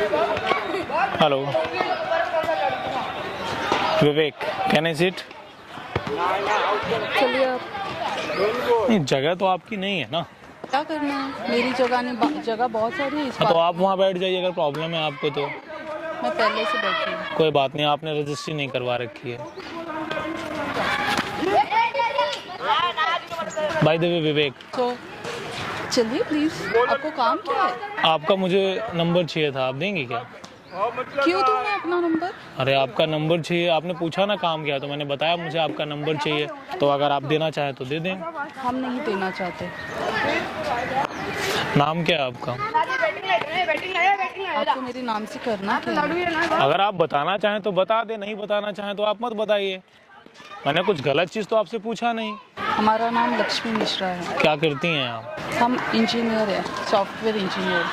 Hello Vivek, can I sit? चलिए आप। नहीं, जगह तो आपकी नहीं है ना। क्या करना है, मेरी जगह बहुत सारी है इस हाँ, तो बार। आप वहाँ बैठ जाइए अगर प्रॉब्लम है आपको तो। मैं पहले से बैठी हूँ। कोई बात नहीं, आपने रजिस्ट्री नहीं करवा रखी है। बाय द वे विवेक, तो चलिए प्लीज, आपको काम क्या है? आपका मुझे नंबर चाहिए था, आप देंगे क्या? क्यों दूँ मैं अपना नंबर? अरे आपका नंबर चाहिए, आपने पूछा ना काम क्या है, तो मैंने बताया मुझे आपका नंबर चाहिए, तो अगर आप देना चाहें तो दे दें। हम नहीं देना चाहते। नाम क्या है आपका? आपको मेरे नाम से करना क्या है? अगर आप बताना चाहें तो बता दें, नहीं बताना चाहें तो आप मत बताइए। मैंने कुछ गलत चीज़ तो आपसे पूछा नहीं। हमारा नाम लक्ष्मी मिश्रा है। क्या करती हैं आप? हम इंजीनियर हैं, सॉफ्टवेयर इंजीनियर।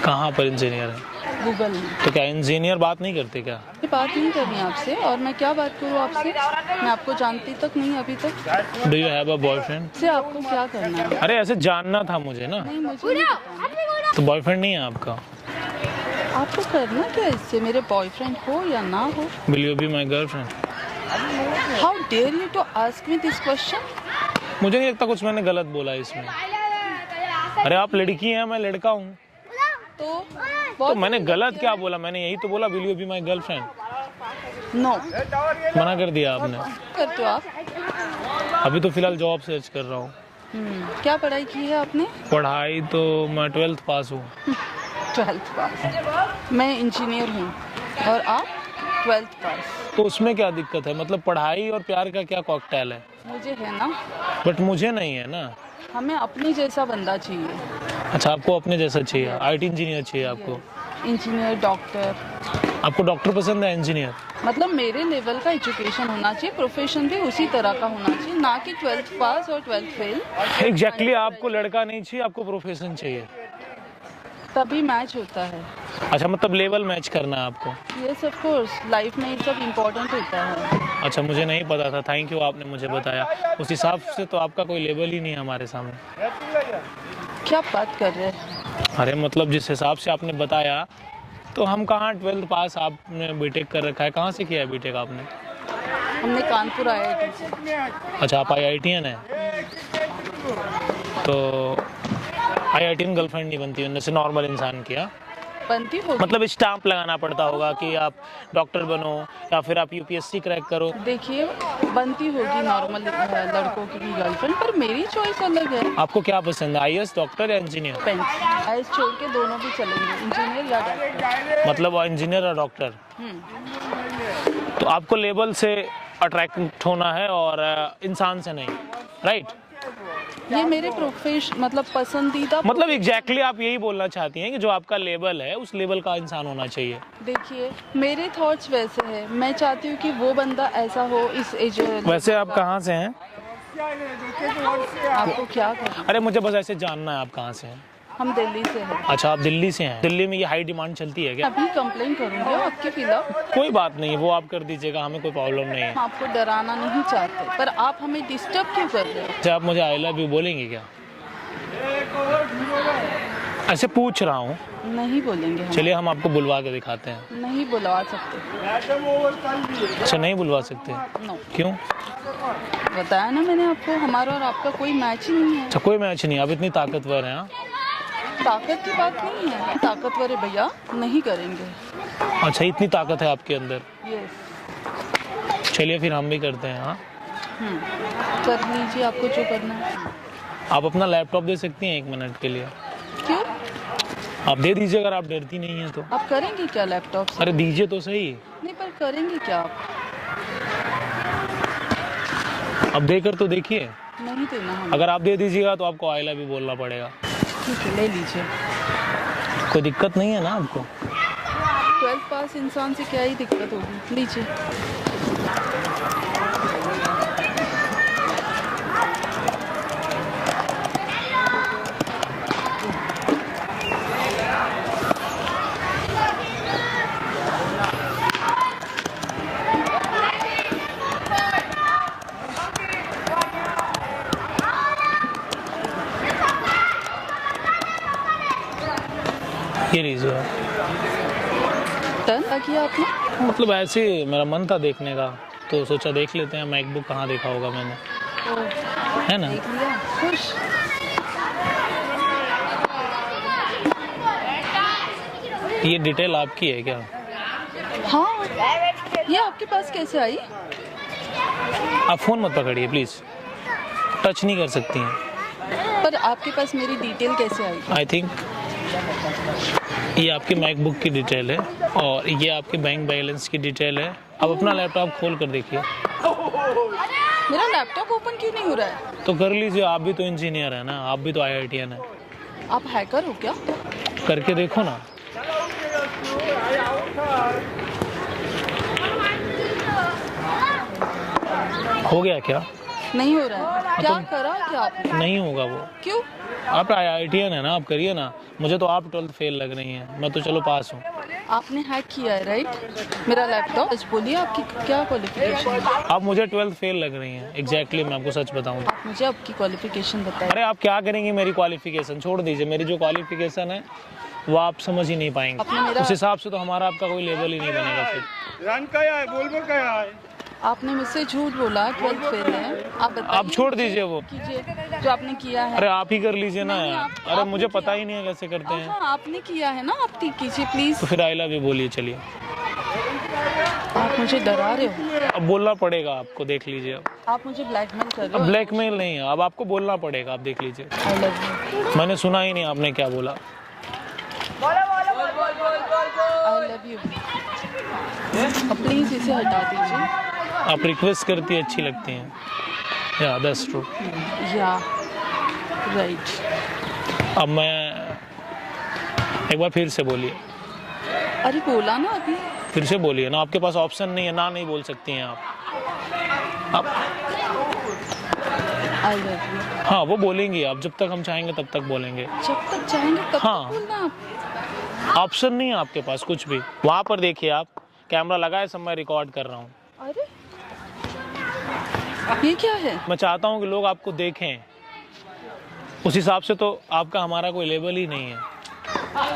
कहाँ पर इंजीनियर हैं? गूगल में। तो क्या इंजीनियर बात नहीं करते क्या? ये बात नहीं करनी आपसे, और मैं क्या बात करूँ आपसे? मैं आपको जानती तक नहीं अभी तक। Do you have a boyfriend? से आपको क्या करना है? अरे ऐसे जानना था मुझे ना। नहीं, मुझे नहीं बताना। तो बॉयफ्रेंड नहीं है आपका? आपको करना क्या है इससे? मेरे बॉयफ्रेंड हो या ना हो? Will you be my girlfriend? How dare you to ask me this question? मुझे नहीं लगता कुछ मैंने गलत बोला इसमें। अरे आप लड़की हैं, मैं लड़का हूँ, तो मैंने गलत क्या बोला? मैंने यही तो बोला, will you be my girlfriend. No. मना कर दिया आपने। करते हो आप? अभी तो फिलहाल जॉब सर्च कर रहा हूँ। क्या पढ़ाई की है आपने? पढ़ाई तो मैं 12th पास हूँ। 12th पास। मैं इंजीनियर हूँ और आप 12th पास। तो उसमें क्या दिक्कत है? मतलब पढ़ाई और प्यार का क्या कॉकटेल है? मुझे है ना। बट मुझे नहीं है ना। हमें अपने जैसा बंदा चाहिए। अच्छा, आपको अपने जैसा चाहिए? आईटी इंजीनियर चाहिए आपको? Engineer, doctor. आपको डॉक्टर पसंद है? इंजीनियर मतलब मेरे लेवल का एजुकेशन होना चाहिए, प्रोफेशन भी उसी तरह का होना चाहिए, ना कि 12th पास और 12th फेल। एग्जैक्टली आपको लड़का नहीं चाहिए, आपको प्रोफेशन चाहिए। तभी मैच होता है। अच्छा, मतलब लेवल मैच करना है आपको? यस ऑफ कोर्स, लाइफ में ये सब इम्पोर्टेंट होता है। अच्छा, मुझे नहीं पता था, थैंक यू, आपने मुझे बताया। उस हिसाब से तो आपका कोई लेवल ही नहीं है हमारे सामने। क्या बात कर रहे हैं? अरे मतलब जिस हिसाब से आपने बताया, तो हम कहाँ 12th पास, आपने बीटेक कर रखा है, कहाँ से किया है बीटेक आपने? हमने कानपुर IIT से। अच्छा, आप IITian हैं? तो IITian गर्लफ्रेंड नहीं बनती जैसे नॉर्मल इंसान की? बनती होगी। मतलब स्टाम्प लगाना पड़ता होगा कि आप डॉक्टर बनो या फिर आप UPSC क्रैक करो। देखिए, बनती होगी नॉर्मल लड़कों की भी गर्लफ्रेंड, पर मेरी चॉइस अलग है। आपको क्या पसंद है, IAS, डॉक्टर या इंजीनियर? IAS छोड़ के दोनों भी चलेंगे, इंजीनियर या डॉक्टर। मतलब इंजीनियर और डॉक्टर। तो आपको लेवल से अट्रैक्ट होना है और इंसान से नहीं, राइट? ये मेरे प्रोफेशन मतलब पसंदीदा। मतलब एग्जैक्टली आप यही बोलना चाहती हैं कि जो आपका लेवल है उस लेवल का इंसान होना चाहिए। देखिए, मेरे थॉट्स वैसे हैं, मैं चाहती हूँ कि वो बंदा ऐसा हो इस एज। वैसे आप कहाँ से हैं? आपको क्या करना? अरे मुझे बस ऐसे जानना है आप कहाँ से हैं। हम दिल्ली से हैं। अच्छा, आप दिल्ली से हैं। दिल्ली में ये हाई डिमांड चलती है क्या? अभी कंप्लेन करूँगी आपके खिलाफ। कोई बात नहीं, वो आप कर दीजिएगा, हमें कोई प्रॉब्लम नहीं है। हम आपको डराना नहीं चाहते, पर आप हमें डिस्टर्ब क्यों कर रहे हो? अच्छा, आप मुझे आई लव यू बोलेंगे क्या? ऐसे पूछ रहा हूँ। नहीं बोलेंगे हम। चलिए, हम आपको बुलवा के दिखाते हैं। नहीं बुलवा सकते। अच्छा, नहीं बुलवा सकते? नो। क्यों? बताया ना मैंने आपको, हमारा और आपका कोई मैच ही नहीं है। अच्छा, कोई मैच नहीं। आप इतनी ताकतवर हैं? ताकत की बात नहीं है, ताकतवर है भैया, नहीं करेंगे। अच्छा, इतनी ताकत है आपके अंदर? यस। चलिए फिर हम भी करते हैं। हाँ, कर लीजिए आपको जो करना है। आप अपना लैपटॉप दे सकती हैं 1 मिनट के लिए? क्यों? आप दे दीजिए अगर आप डरती नहीं हैं तो। आप करेंगे क्या लैपटॉप से? अरे दीजिए तो सही। नहीं, पर करेंगे क्या आप? अब देकर तो देखिए। नहीं देना हमें। अगर आप दे दीजिएगा तो आपको आई लव यू बोलना पड़ेगा। ठीक है, ले लीजिए। कोई दिक्कत नहीं है ना आपको? 12th पास इंसान से क्या ही दिक्कत होगी, लीजिए। ये लीजिए। टर्न किया आपने? मतलब ऐसे ही मेरा मन था देखने का, तो सोचा देख लेते हैं। मैकबुक कहाँ देखा होगा मैंने, है ना। देख लिया, खुश। ये डिटेल आपकी है क्या? हाँ, ये आपके पास कैसे आई? आप फ़ोन मत पकड़िए प्लीज़, टच नहीं कर सकती हैं। पर आपके पास मेरी डिटेल कैसे आई? आई थिंक ये आपके मैकबुक की डिटेल है और ये आपके बैंक बैलेंस की डिटेल है। अब अपना लैपटॉप खोल कर देखिए। मेरा लैपटॉप ओपन क्यों नहीं हो रहा है? तो कर लीजिए, आप भी तो इंजीनियर है ना, आप भी तो IITian है। आप हैकर हो क्या? करके देखो ना। हो गया क्या? नहीं हो रहा है। क्या करा क्या आपने? नहीं होगा वो। क्यों? आप IITian है ना, आप करिए ना। मुझे तो आप 12th फेल लग रही हैं, मैं तो चलो पास हूँ। आपने हैक किया है राइट मेरा लैपटॉप? सच बोलिए, आपकी क्या क्वालिफिकेशन है? आप मुझे 12th फेल लग रही हैं एग्जैक्टली। मैं आपको सच बताऊँ तो। आप मुझे आपकी क्वालिफिकेशन बताइए। अरे आप क्या करेंगी मेरी क्वालिफिकेशन? छोड़ दीजिए, मेरी जो क्वालिफिकेशन है वो आप समझ ही नहीं पाएंगे। आपने मेरा- उस हिसाब से तो हमारा आपका कोई लेवल ही नहीं बनेगा फिर। रन क्या है, बोल क्या है? आपने मुझसे झूठ बोला 12th फेल है। आप बताइए। आप छोड़ दीजिए वो। कीजिए जो आपने किया है। अरे आप ही कर लीजिए ना नहीं, यार। आप- अरे आपने मुझे किया। पता ही नहीं है कैसे करते हैं। हाँ, आपने किया है ना, आप ठीक कीजिए प्लीज। तो फिर आई लव यू बोलिए, चलिए। आप मुझे डरा रहे हो। अब बोलना पड़ेगा आपको, देख लीजिए। अब आप मुझे ब्लैकमेल कर रहे अब हो। ब्लैकमेल नहीं है, अब आपको बोलना पड़ेगा, आप देख लीजिए। I love you. मैंने सुना ही नहीं आपने क्या बोला। I love you. प्लीज इसे हटा दीजिए। आप रिक्वेस्ट करती है, अच्छी लगती हैं। या दैट्स ट्रू। या राइट। अब मैं एक बार फिर से बोलिए, अरे बोला ना अभी। फिर से बोलिए ना। आपके पास ऑप्शन नहीं है, ना नहीं बोल सकती हैं आप। I love you. हाँ वो बोलेंगी आप, जब तक हम चाहेंगे तब तक बोलेंगे। जब तक चाहेंगे तब हाँ। तक बोलना आप। ऑप्शन नहीं है आपके पास कुछ भी। वहाँ पर देखिए आप, कैमरा लगा है, सब मैं रिकॉर्ड कर रहा हूँ। अरे ये क्या है? मैं चाहता हूँ कि लोग आपको देखें, उस हिसाब से तो आपका हमारा कोई लेवल ही नहीं है।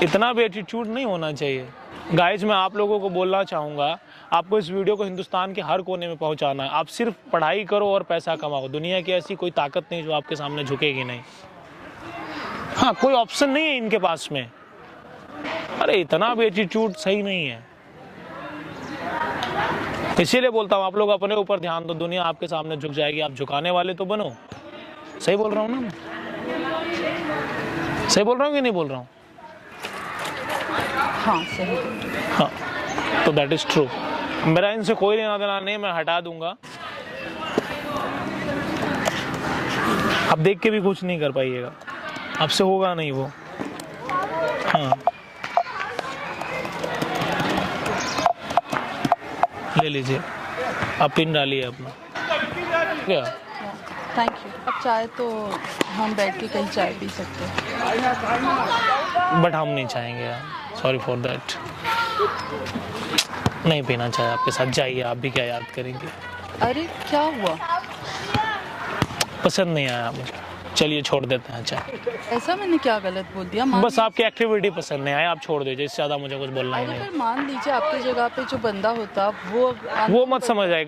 इतना भी एटीट्यूड नहीं होना चाहिए। गाइज मैं आप लोगों को बोलना चाहूँगा, आपको इस वीडियो को हिंदुस्तान के हर कोने में पहुँचाना है। आप सिर्फ पढ़ाई करो और पैसा कमाओ। दुनिया की ऐसी कोई ताकत नहीं जो आपके सामने झुकेगी नहीं। हाँ, कोई ऑप्शन नहीं है इनके पास में। अरे इतना भी एटीट्यूड सही नहीं है। इसीलिए बोलता हूँ आप लोग अपने ऊपर ध्यान दो, दुनिया आपके सामने झुक जाएगी। आप झुकाने वाले तो बनो। सही बोल रहा हूँ ना मैं? सही बोल रहा हूँ कि नहीं बोल रहा हूँ? हाँ सही। हाँ, तो दैट इज ट्रू। मेरा इनसे कोई लेना देना नहीं, मैं हटा दूंगा। आप देख के भी कुछ नहीं कर पाइएगा, आपसे होगा नहीं वो। हाँ ले लीजिए, आप पिन डालिए अपना। क्या? Thank you. अब चाहे तो हम बैठ के कहीं चाय पी सकते हैं। बट हम नहीं चाहेंगे यार, सॉरी फॉर दैट। नहीं पीना चाहे आपके साथ, जाइए। आप भी क्या याद करेंगे? अरे क्या हुआ? पसंद नहीं आया मुझे, चलिए छोड़ देते हैं चाय। ऐसा मैंने क्या गलत बोल दिया? बस आपकी एक्टिविटी पसंद नहीं आई, आप छोड़ दीजिए। इससे ज़्यादा मुझे कुछ बोलना ही अरे नहीं। पर मान लीजिए आपकी जगह पे जो बंदा होता वो वो मत समझ आएगा।